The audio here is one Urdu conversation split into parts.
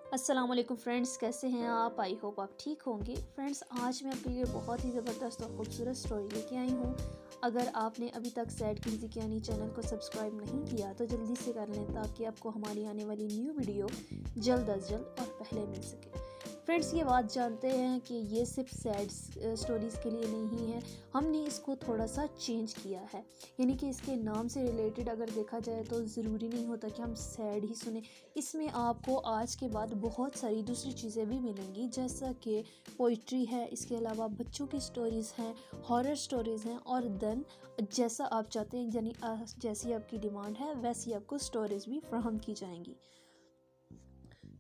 السلام علیکم فرینڈز، کیسے ہیں آپ؟ آئی ہوپ آپ ٹھیک ہوں گے۔ فرینڈز، آج میں آپ کے لیے بہت ہی زبردست اور خوبصورت سٹوری لے کے آئی ہوں۔ اگر آپ نے ابھی تک سیڈ کنزی کیانی چینل کو سبسکرائب نہیں کیا تو جلدی سے کر لیں تاکہ آپ کو ہماری آنے والی نیو ویڈیو جلد از جلد اور پہلے مل سکے۔ فرینڈز، یہ بات جانتے ہیں کہ یہ صرف سیڈ سٹوریز کے لیے نہیں ہے، ہم نے اس کو تھوڑا سا چینج کیا ہے، یعنی کہ اس کے نام سے ریلیٹڈ اگر دیکھا جائے تو ضروری نہیں ہوتا کہ ہم سیڈ ہی سنیں۔ اس میں آپ کو آج کے بعد بہت ساری دوسری چیزیں بھی ملیں گی، جیسا کہ پوئٹری ہے، اس کے علاوہ بچوں کی سٹوریز ہیں، ہارر سٹوریز ہیں، اور دین جیسا آپ چاہتے ہیں، یعنی جیسی آپ کی ڈیمانڈ ہے ویسی آپ کو سٹوریز بھی فراہم کی جائیں گی۔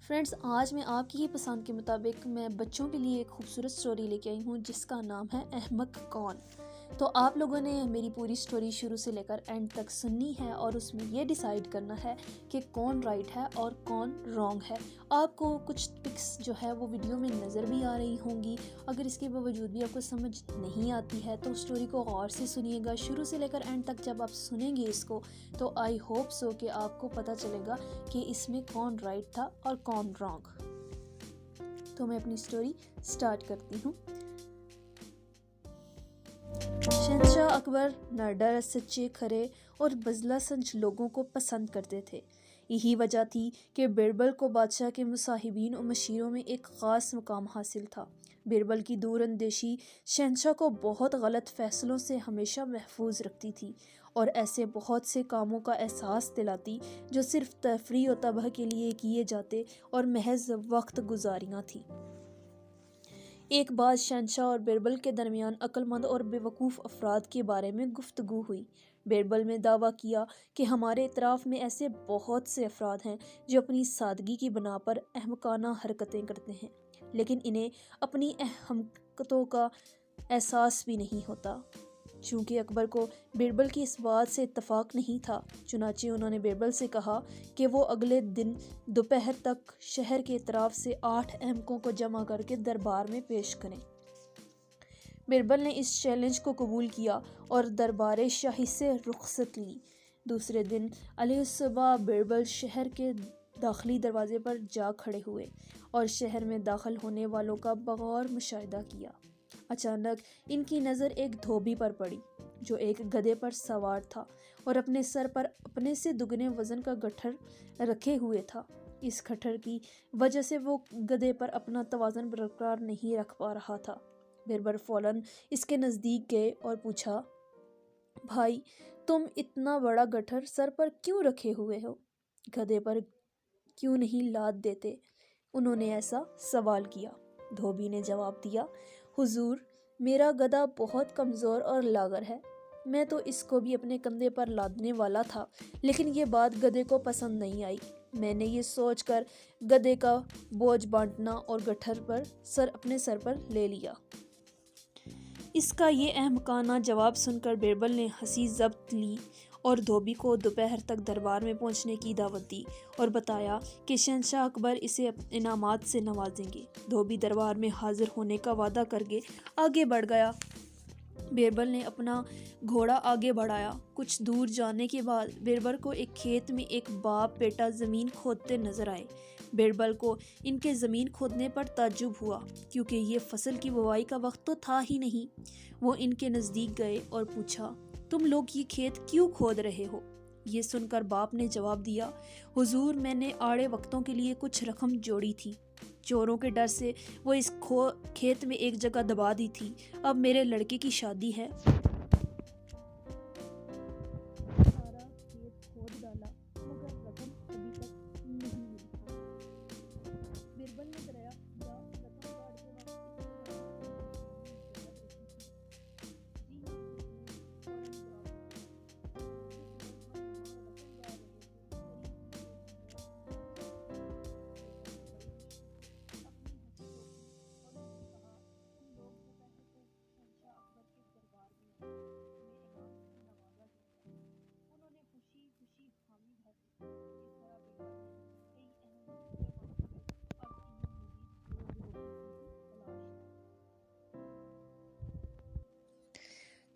فرینڈز، آج میں آپ کی ہی پسند کے مطابق میں بچوں کے لیے ایک خوبصورت سٹوری لے کے آئی ہوں جس کا نام ہے احمق کون۔ تو آپ لوگوں نے میری پوری سٹوری شروع سے لے کر اینڈ تک سننی ہے اور اس میں یہ ڈیسائیڈ کرنا ہے کہ کون رائٹ ہے اور کون رانگ ہے۔ آپ کو کچھ ٹکس جو ہے وہ ویڈیو میں نظر بھی آ رہی ہوں گی، اگر اس کے باوجود بھی آپ کو سمجھ نہیں آتی ہے تو سٹوری کو غور سے سنیے گا شروع سے لے کر اینڈ تک۔ جب آپ سنیں گے اس کو تو آئی ہوپ سو کہ آپ کو پتہ چلے گا کہ اس میں کون رائٹ تھا اور کون رانگ۔ تو میں اپنی سٹوری سٹارٹ کرتی ہوں۔ شہنشاہ اکبر نڈر، سچے، کھرے اور بزلہ سنچ لوگوں کو پسند کرتے تھے۔ یہی وجہ تھی کہ بیربل کو بادشاہ کے مصاحبین و مشیروں میں ایک خاص مقام حاصل تھا۔ بیربل کی دور اندیشی شہنشاہ کو بہت غلط فیصلوں سے ہمیشہ محفوظ رکھتی تھی اور ایسے بہت سے کاموں کا احساس دلاتی جو صرف تفریح و تباہ کے لیے کیے جاتے اور محض وقت گزاریاں تھیں۔ ایک بار شہنشاہ اور بیربل کے درمیان عقل مند اور بے وقوف افراد کے بارے میں گفتگو ہوئی۔ بیربل نے دعویٰ کیا کہ ہمارے اطراف میں ایسے بہت سے افراد ہیں جو اپنی سادگی کی بنا پر احمقانہ حرکتیں کرتے ہیں، لیکن انہیں اپنی حماقتوں کا احساس بھی نہیں ہوتا۔ چونکہ اکبر کو بیربل کی اس بات سے اتفاق نہیں تھا، چنانچہ انہوں نے بیربل سے کہا کہ وہ اگلے دن دوپہر تک شہر کے اطراف سے 8 احمقوں کو جمع کر کے دربار میں پیش کریں۔ بیربل نے اس چیلنج کو قبول کیا اور دربار شاہی سے رخصت لی۔ دوسرے دن علیہ الصبح بیربل شہر کے داخلی دروازے پر جا کھڑے ہوئے اور شہر میں داخل ہونے والوں کا بغور مشاہدہ کیا۔ اچانک ان کی نظر ایک دھوبی پر پڑی جو ایک گدھے پر سوار تھا اور اپنے سر پر اپنے سے دگنے وزن کا گٹھر رکھے ہوئے تھا۔ اس گٹھر کی وجہ سے وہ گدھے پر اپنا توازن برقرار نہیں رکھ پا رہا تھا۔ بیربل فوراً اس کے نزدیک گئے اور پوچھا، بھائی، تم اتنا بڑا گٹھر سر پر کیوں رکھے ہوئے ہو؟ گدھے پر کیوں نہیں لاد دیتے؟ انہوں نے ایسا سوال کیا۔ دھوبی نے جواب دیا، حضور، میرا گدھا بہت کمزور اور لاغر ہے، میں تو اس کو بھی اپنے کندھے پر لادنے والا تھا، لیکن یہ بات گدھے کو پسند نہیں آئی۔ میں نے یہ سوچ کر گدھے کا بوجھ بانٹنا اور گٹھر پر اپنے سر پر لے لیا۔ اس کا یہ احمقانہ جواب سن کر بیربل نے ہنسی ضبط لی اور دھوبی کو دوپہر تک دربار میں پہنچنے کی دعوت دی اور بتایا کہ شہنشاہ اکبر اسے انعامات سے نوازیں گے۔ دھوبی دربار میں حاضر ہونے کا وعدہ کر کے آگے بڑھ گیا۔ بیربل نے اپنا گھوڑا آگے بڑھایا۔ کچھ دور جانے کے بعد بیربل کو ایک کھیت میں ایک باپ بیٹا زمین کھودتے نظر آئے۔ بیربل کو ان کے زمین کھودنے پر تعجب ہوا کیونکہ یہ فصل کی بوائی کا وقت تو تھا ہی نہیں۔ وہ ان کے نزدیک گئے اور پوچھا، تم لوگ یہ کھیت کیوں کھود رہے ہو؟ یہ سن کر باپ نے جواب دیا، حضور، میں نے آڑے وقتوں کے لیے کچھ رقم جوڑی تھی، چوروں کے ڈر سے وہ اس کھیت میں ایک جگہ دبا دی تھی، اب میرے لڑکے کی شادی ہے، سارا کھیت کھود ڈالا مگر رقم ابھی تک نہیں ملی۔ بیربل نے ڈرایا یا رقم کاٹتے وقت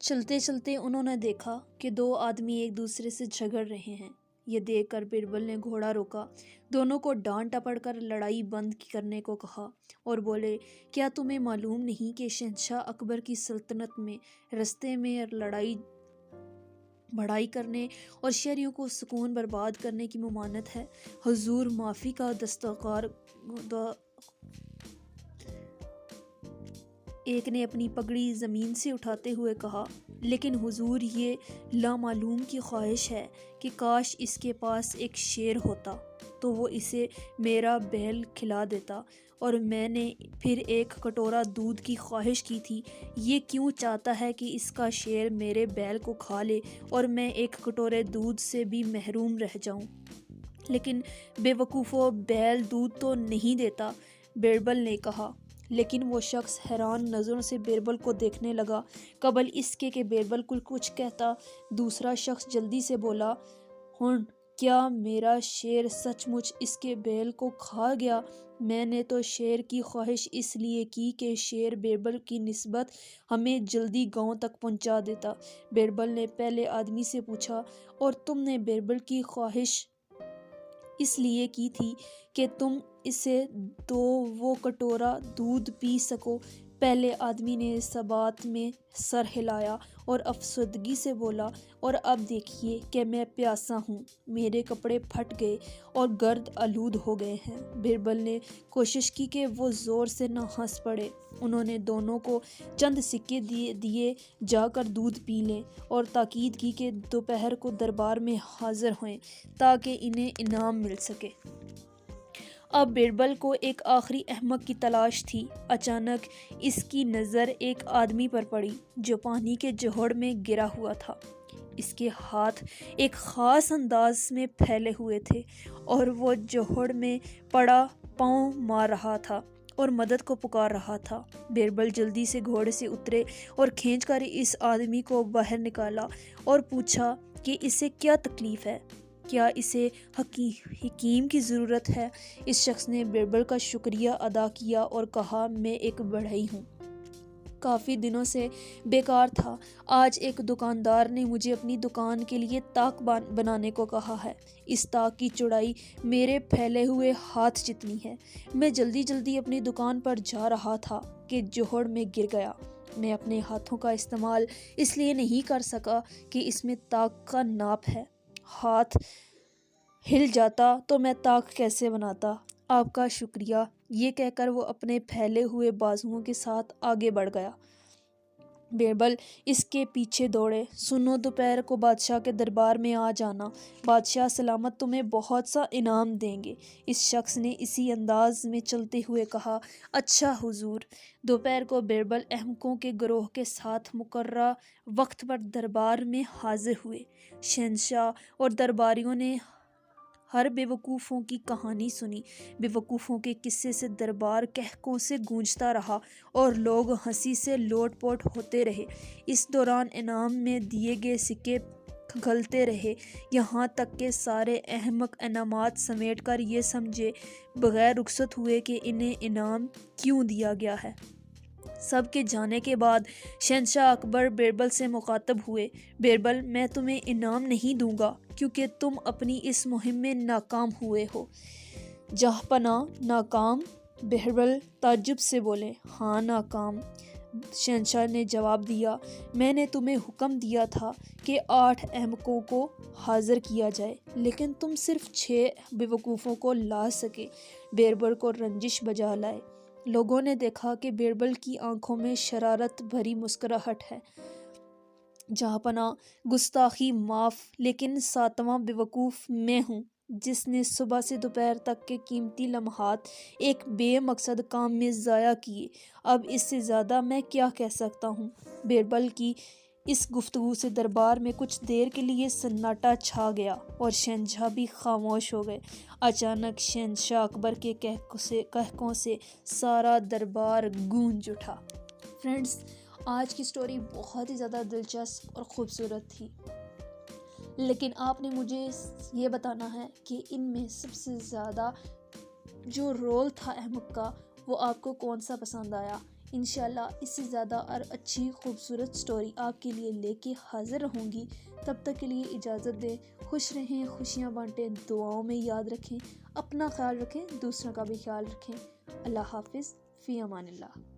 چلتے چلتے انہوں نے دیکھا کہ 2 آدمی ایک دوسرے سے جھگڑ رہے ہیں۔ یہ دیکھ کر بیربل نے گھوڑا روکا، دونوں کو ڈانٹ ٹپڑ کر لڑائی بند کرنے کو کہا اور بولے، کیا تمہیں معلوم نہیں کہ شہنشاہ اکبر کی سلطنت میں رستے میں لڑائی بڑھائی کرنے اور شہریوں کو سکون برباد کرنے کی ممانعت ہے؟ حضور معافی کا دستار ایک نے اپنی پگڑی زمین سے اٹھاتے ہوئے کہا، لیکن حضور یہ لامعلوم کی خواہش ہے کہ کاش اس کے پاس ایک شیر ہوتا تو وہ اسے میرا بیل کھلا دیتا، اور میں نے پھر ایک کٹورا دودھ کی خواہش کی تھی، یہ کیوں چاہتا ہے کہ اس کا شیر میرے بیل کو کھا لے اور میں ایک کٹورے دودھ سے بھی محروم رہ جاؤں؟ لیکن بے وقوفو، بیل دودھ تو نہیں دیتا، بیربل نے کہا۔ لیکن وہ شخص حیران نظروں سے بیربل کو دیکھنے لگا۔ قبل اس کے کہ بیربل کچھ کہتا، دوسرا شخص جلدی سے بولا، ہن کیا میرا شیر سچ مچ اس کے بیل کو کھا گیا؟ میں نے تو شیر کی خواہش اس لیے کی کہ شیر بیربل کی نسبت ہمیں جلدی گاؤں تک پہنچا دیتا۔ بیربل نے پہلے آدمی سے پوچھا، اور تم نے بیربل کی خواہش اس لیے کی تھی کہ تم اسے دو وہ کٹورا دودھ پی سکو؟ پہلے آدمی نے ثبات میں سر ہلایا اور افسردگی سے بولا، اور اب دیکھیے کہ میں پیاسا ہوں، میرے کپڑے پھٹ گئے اور گرد آلود ہو گئے ہیں۔ بیربل نے کوشش کی کہ وہ زور سے نہ ہنس پڑے۔ انہوں نے دونوں کو چند سکے دیے جا کر دودھ پی لیں، اور تاکید کی کہ دوپہر کو دربار میں حاضر ہوئیں تاکہ انہیں انعام مل سکے۔ اب بیربل کو ایک آخری احمق کی تلاش تھی۔ اچانک اس کی نظر ایک آدمی پر پڑی جو پانی کے جوہڑ میں گرا ہوا تھا۔ اس کے ہاتھ ایک خاص انداز میں پھیلے ہوئے تھے اور وہ جوہڑ میں پڑا پاؤں مار رہا تھا اور مدد کو پکار رہا تھا۔ بیربل جلدی سے گھوڑے سے اترے اور کھینچ کر اس آدمی کو باہر نکالا اور پوچھا کہ اسے کیا تکلیف ہے، کیا اسے حکیم کی ضرورت ہے؟ اس شخص نے بیربل کا شکریہ ادا کیا اور کہا، میں ایک بڑھئی ہوں، کافی دنوں سے بیکار تھا۔ آج ایک دکاندار نے مجھے اپنی دکان کے لیے تاک بنانے کو کہا ہے۔ اس تاک کی چوڑائی میرے پھیلے ہوئے ہاتھ جتنی ہے۔ میں جلدی اپنی دکان پر جا رہا تھا کہ جوہڑ میں گر گیا۔ میں اپنے ہاتھوں کا استعمال اس لیے نہیں کر سکا کہ اس میں تاک کا ناپ ہے۔ ہاتھ ہل جاتا تو میں تاک کیسے بناتا؟ آپ کا شکریہ، یہ کہہ کر وہ اپنے پھیلے ہوئے بازوؤں کے ساتھ آگے بڑھ گیا۔ بیربل اس کے پیچھے دوڑے۔ سنو، دوپہر کو بادشاہ کے دربار میں آ جانا، بادشاہ سلامت تمہیں بہت سا انعام دیں گے۔ اس شخص نے اسی انداز میں چلتے ہوئے کہا، اچھا حضور۔ دوپہر کو بیربل احمقوں کے گروہ کے ساتھ مقررہ وقت پر دربار میں حاضر ہوئے۔ شہنشاہ اور درباریوں نے ہر بے وقوفوں کی کہانی سنی۔ بے وقوفوں کے قصے سے دربار قہقہوں سے گونجتا رہا اور لوگ ہنسی سے لوٹ پوٹ ہوتے رہے۔ اس دوران انعام میں دیے گئے سکے کھلتے رہے، یہاں تک کہ سارے احمق انعامات سمیٹ کر یہ سمجھے بغیر رخصت ہوئے کہ انہیں انعام کیوں دیا گیا ہے۔ سب کے جانے کے بعد شہنشاہ اکبر بیربل سے مخاطب ہوئے، بیربل، میں تمہیں انعام نہیں دوں گا کیونکہ تم اپنی اس مہم میں ناکام ہوئے ہو۔ جہاں پناہ، ناکام؟ بیربل تعجب سے بولے، ہاں ناکام۔ شہنشاہ نے جواب دیا، میں نے تمہیں حکم دیا تھا کہ 8 احمقوں کو حاضر کیا جائے، لیکن تم صرف 6 بے وقوفوں کو لا سکے۔ بیربل کو رنجش بجا لائے۔ لوگوں نے دیکھا کہ بیربل کی آنکھوں میں شرارت بھری مسکراہٹ ہے۔ جہاں پناہ، گستاخی معاف، لیکن 7واں بے وقوف میں ہوں جس نے صبح سے دوپہر تک کے قیمتی لمحات ایک بے مقصد کام میں ضائع کیے۔ اب اس سے زیادہ میں کیا کہہ سکتا ہوں؟ بیربل کی اس گفتگو سے دربار میں کچھ دیر کے لیے سناٹا چھا گیا اور شہنشاہ بھی خاموش ہو گئے۔ اچانک شہنشاہ اکبر کے قہقہوں سے سارا دربار گونج اٹھا۔ فرینڈز، آج کی سٹوری بہت ہی زیادہ دلچسپ اور خوبصورت تھی، لیکن آپ نے مجھے یہ بتانا ہے کہ ان میں سب سے زیادہ جو رول تھا احمق کا، وہ آپ کو کون سا پسند آیا؟ انشاءاللہ اس سے زیادہ اور اچھی خوبصورت سٹوری آپ کے لیے لے کے حاضر رہوں گی. تب تک کے لیے اجازت دیں. خوش رہیں، خوشیاں بانٹیں، دعاؤں میں یاد رکھیں، اپنا خیال رکھیں، دوسروں کا بھی خیال رکھیں. اللہ حافظ. فی امان اللہ.